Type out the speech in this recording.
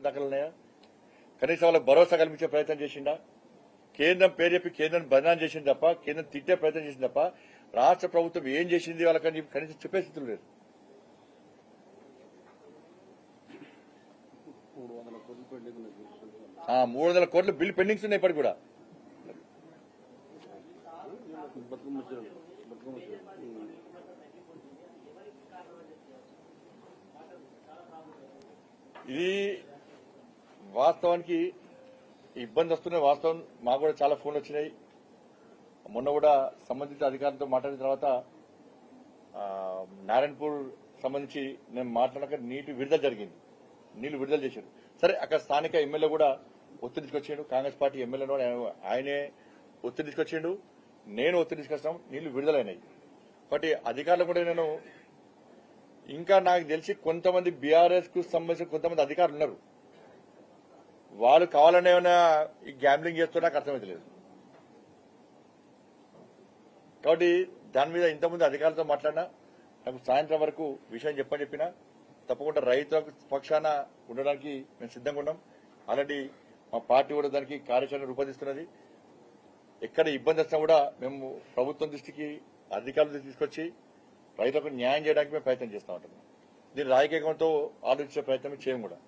దాఖలున్నాయా? కనీసం వాళ్ళకి భరోసా కల్పించే ప్రయత్నం చేసిండా? కేంద్రం పేరు చెప్పి కేంద్రం బదనాం చేసింది తప్ప, కేంద్రం తిట్టే ప్రయత్నం చేసింది తప్ప రాష్ట్ర ప్రభుత్వం ఏం చేసింది వాళ్ళకని కనీసం చెప్పే స్థితులు లేదు. 300 కోట్ల బిల్ పెండింగ్స్ ఉన్నాయి ఇప్పటికి కూడా. ఇది వాస్తవానికి ఇబ్బంది వస్తున్న వాస్తవం. మాకు కూడా చాలా ఫోన్లు వచ్చినాయి. మొన్న కూడా సంబంధిత అధికారులతో మాట్లాడిన తర్వాత నారాయణపూర్ సంబంధించి నేను మాట్లాడక నీటి విడుదల జరిగింది, నీళ్లు విడుదల చేశారు. సరే, అక్కడ స్థానిక ఎమ్మెల్యే కూడా ఒత్తిడి తీసుకొచ్చాడు, కాంగ్రెస్ పార్టీ ఎమ్మెల్యేను ఆయనే ఒత్తిడి తీసుకొచ్చిండు, నేను ఒత్తిడి తీసుకొస్తాం, నీళ్లు విడుదలైనాయి. కాబట్టి అధికారులు కూడా నేను ఇంకా నాకు తెలిసి కొంతమంది బీఆర్ఎస్ కు సంబంధించిన కొంతమంది అధికారులు ఉన్నారు, వాళ్ళు కావాలనే ఈ గ్యాంబ్లింగ్ చేస్తున్నా నాకు అర్థమైతలేదు. కాబట్టి దాని మీద ఇంతకుముందు అధికారులతో మాట్లాడినా నాకు సాయంత్రం వరకు విషయం చెప్పినా తప్పకుండా రైతుల పక్షాన ఉండడానికి మేము సిద్ధంగా ఉన్నాం. ఆల్రెడీ మా పార్టీ కూడా దానికి కార్యాచరణ రూపొందిస్తున్నది. ఎక్కడ ఇబ్బంది వచ్చినా కూడా మేము ప్రభుత్వం దృష్టికి, అధికారుల దృష్టికి తీసుకొచ్చి రైతులకు న్యాయం చేయడానికి మేము ప్రయత్నం చేస్తూ ఉంటాం. దీన్ని రాజకీయంతో ఆలోచించే ప్రయత్నం చేయం కూడా.